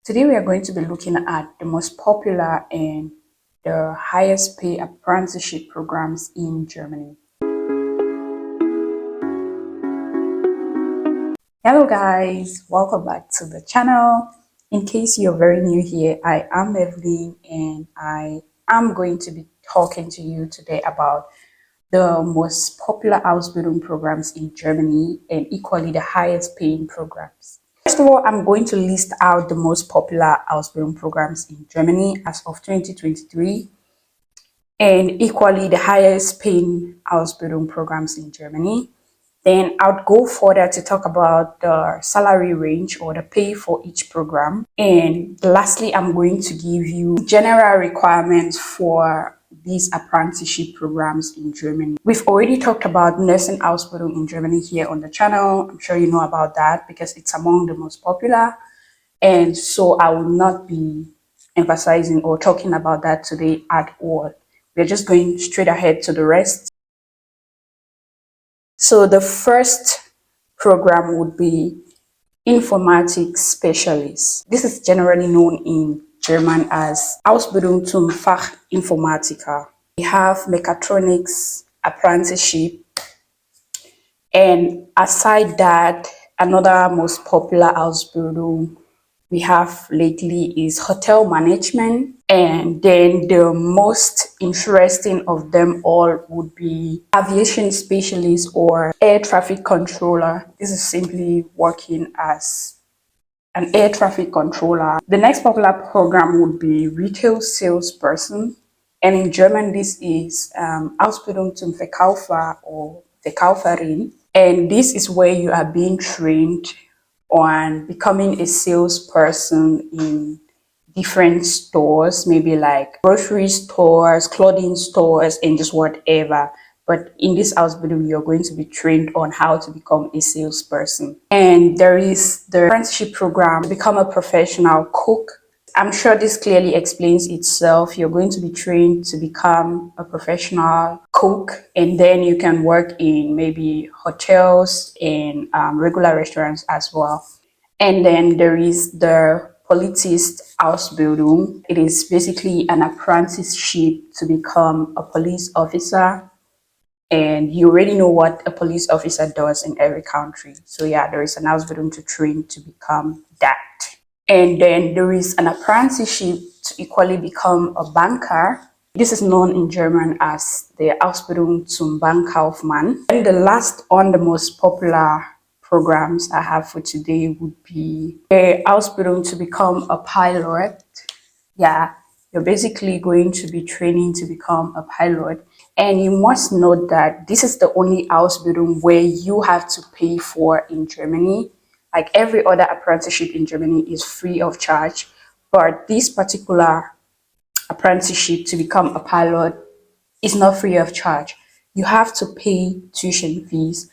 Today we are going to be looking at the most popular and the highest pay apprenticeship programs in Germany. Hello guys, welcome back to the channel. In case you're very new here, I am Meveline and I am going to be talking to you today about the most popular Ausbildung programs in Germany and equally the highest paying programs. First of all, I'm going to list out the most popular Ausbildung programs in Germany as of 2023 and equally the highest paying Ausbildung programs in Germany. Then I'll go further to talk about the salary range or the pay for each program. And lastly, I'm going to give you general requirements for these apprenticeship programs in Germany. We've already talked about nursing Ausbildung in Germany here on the channel. I'm sure you know about that because it's among the most popular. And so I will not be emphasizing or talking about that today at all. We're just going straight ahead to the rest. So the first program would be Informatics Specialist. This is generally known in German as Ausbildung zum Fachinformatiker. We have Mechatronics Apprenticeship, and aside that, another most popular Ausbildung we have lately is Hotel Management, and then the most interesting of them all would be Aviation Specialist or Air Traffic Controller. This is simply working as an air traffic controller. The next popular program would be Retail Salesperson, and in German this is Ausbildung zum Verkäufer or Verkäuferin, and this is where you are being trained on becoming a salesperson in different stores, maybe like grocery stores, clothing stores, and just whatever. But in this Ausbildung, you're going to be trained on how to become a salesperson. And there is the apprenticeship program to become a professional cook. I'm sure this clearly explains itself. You're going to be trained to become a professional cook, and then you can work in maybe hotels and regular restaurants as well. And then there is the Polizist Ausbildung. It is basically an apprenticeship to become a police officer. And you already know what a police officer does in every country. So yeah, there is an Ausbildung to train to become that. And then there is an apprenticeship to equally become a banker. This is known in German as the Ausbildung zum Bankkaufmann. And the last on the most popular programs I have for today would be the Ausbildung to become a pilot. Yeah, you're basically going to be training to become a pilot. And you must note that this is the only Ausbildung where you have to pay for in Germany. Like every other apprenticeship in Germany is free of charge, but this particular apprenticeship to become a pilot is not free of charge. You have to pay tuition fees,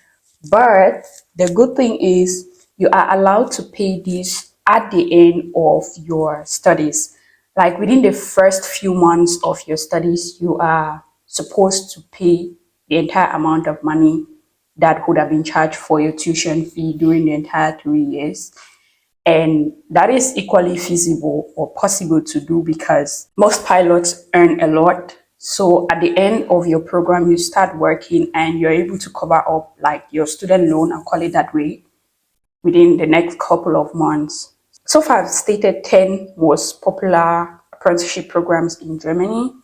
but the good thing is you are allowed to pay this at the end of your studies. Like within the first few months of your studies, you are supposed to pay the entire amount of money that would have been charged for your tuition fee during the entire 3 years. And that is equally feasible or possible to do because most pilots earn a lot. So at the end of your program, you start working and you're able to cover up like your student loan, I'll call it that way, within the next couple of months. So far, I've stated 10 most popular apprenticeship programs in Germany.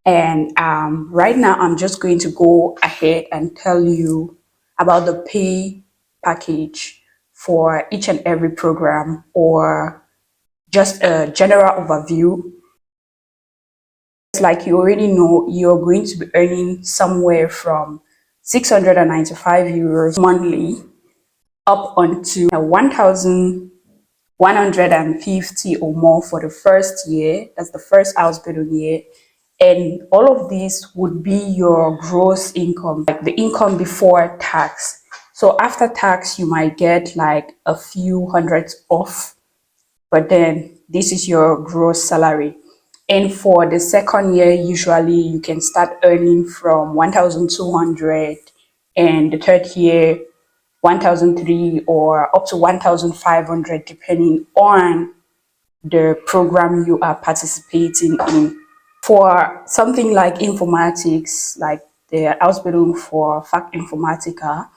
And right now, I'm just going to go ahead and tell you about the pay package for each and every program, or just a general overview. Like you already know, you're going to be earning somewhere from 695 euros monthly up onto 1,150 or more for the first year. That's the first Ausbildung year. And all of these would be your gross income, like the income before tax. So after tax, you might get like a few hundreds off, but then this is your gross salary. And for the second year, usually you can start earning from 1,200, and the third year, 1,003 or up to 1,500, depending on the program you are participating in. For something like informatics, like the Ausbildung for Fachinformatiker,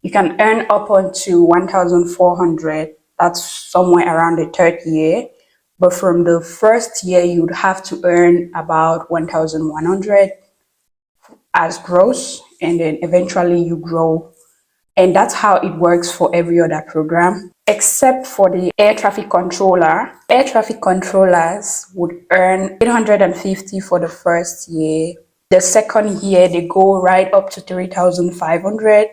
you can earn up onto 1,400. That's somewhere around the third year. But from the first year, you'd have to earn about 1,100 as gross, and then eventually you grow. And that's how it works for every other program, except for the air traffic controller. Air traffic controllers would earn 850 for the first year. The second year, they go right up to 3,500.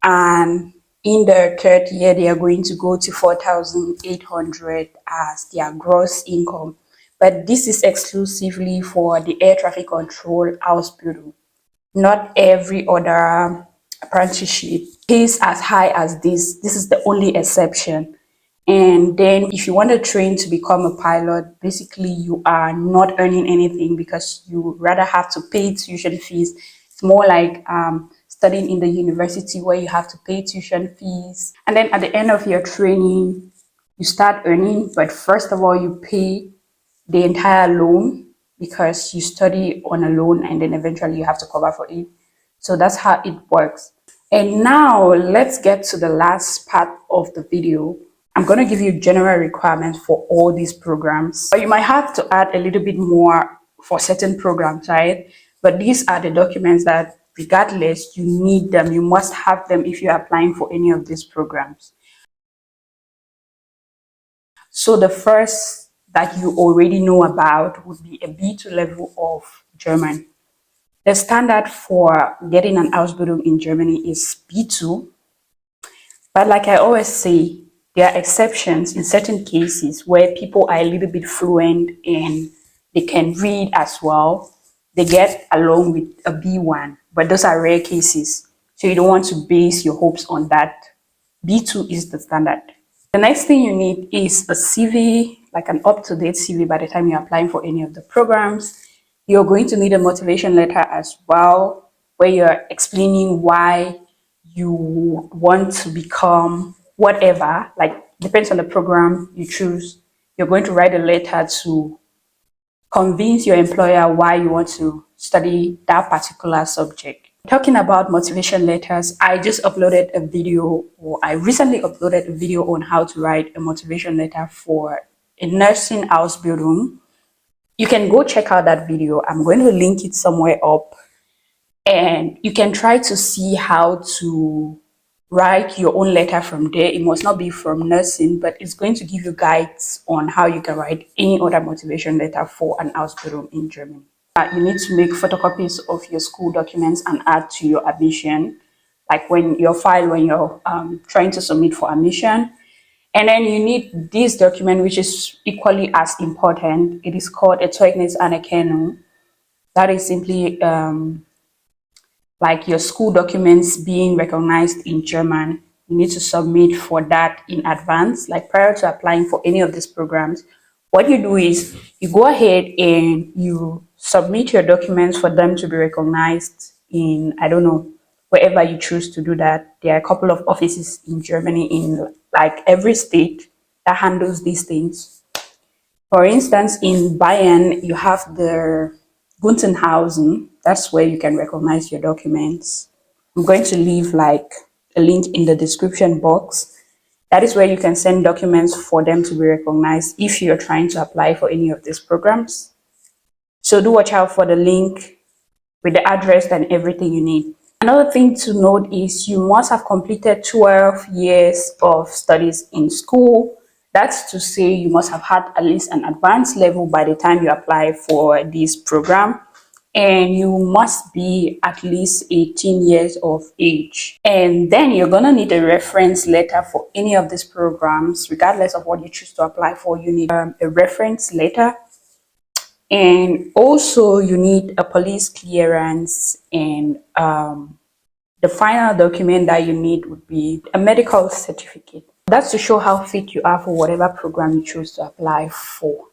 And in the third year, they are going to go to 4,800 as their gross income. But this is exclusively for the air traffic control Ausbildung. Not every other apprenticeship pays as high as this. This is the only exception. And then if you want to train to become a pilot, basically you are not earning anything because you rather have to pay tuition fees. It's more like studying in the university where you have to pay tuition fees. And then at the end of your training, you start earning, but first of all, you pay the entire loan because you study on a loan and then eventually you have to cover for it. So that's how it works. And now let's get to the last part of the video. I'm going to give you general requirements for all these programs, but you might have to add a little bit more for certain programs, right? But these are the documents that regardless, you need them. You must have them if you're applying for any of these programs. So the first that you already know about would be a B2 level of German. The standard for getting an Ausbildung in Germany is B2. But like I always say, there are exceptions in certain cases where people are a little bit fluent and they can read as well. They get along with a B1, but those are rare cases. So you don't want to base your hopes on that. B2 is the standard. The next thing you need is a CV, like an up-to-date CV by the time you're applying for any of the programs. You're going to need a motivation letter as well, where you're explaining why you want to become whatever, like depends on the program you choose. You're going to write a letter to convince your employer why you want to study that particular subject. Talking about motivation letters, I just uploaded a video, or I recently uploaded a video on how to write a motivation letter for a nursing Ausbildung. You can go check out that video. I'm going to link it somewhere up, and you can try to see how to write your own letter from there. It must not be from nursing, but it's going to give you guides on how you can write any other motivation letter for an Ausbildung in Germany. You need to make photocopies of your school documents and add to your admission, like when your file, when you're trying to submit for admission. And then you need this document, which is equally as important. It is called a Zeugnisanerkennungsstelle. That is simply like your school documents being recognized in German. You need to submit for that in advance, like prior to applying for any of these programs. What you do is you go ahead and you submit your documents for them to be recognized in, I don't know, wherever you choose to do that. There are a couple of offices in Germany, in like every state, that handles these things. For instance, in Bayern, you have the Guntenhausen. That's where you can recognize your documents. I'm going to leave like a link in the description box. That is where you can send documents for them to be recognized if you're trying to apply for any of these programs. So do watch out for the link with the address and everything you need. Another thing to note is you must have completed 12 years of studies in school. That's to say you must have had at least an advanced level by the time you apply for this program. And you must be at least 18 years of age. And then you're going to need a reference letter for any of these programs, regardless of what you choose to apply for. You need a reference letter. And also you need a police clearance, and the final document that you need would be a medical certificate. That's to show how fit you are for whatever program you choose to apply for.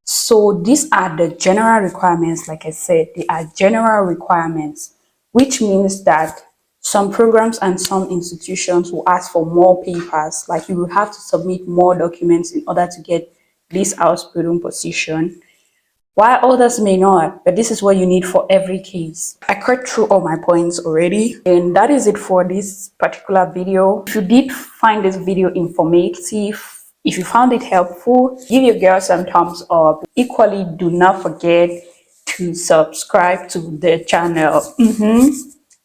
So these are the general requirements. Like I said, they are general requirements, which means that some programs and some institutions will ask for more papers, like you will have to submit more documents in order to get this Ausbildung position, while others may not, but this is what you need for every case. I cut through all my points already, and that is it for this particular video. If you did find this video informative, if you found it helpful, give your girl some thumbs up. Equally, do not forget to subscribe to the channel.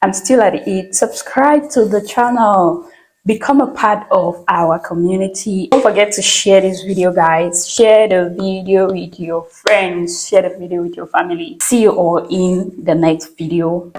I'm still at it. Subscribe to the channel. Become a part of our community. Don't forget to share this video, guys. Share the video with your friends. Share the video with your family. See you all in the next video.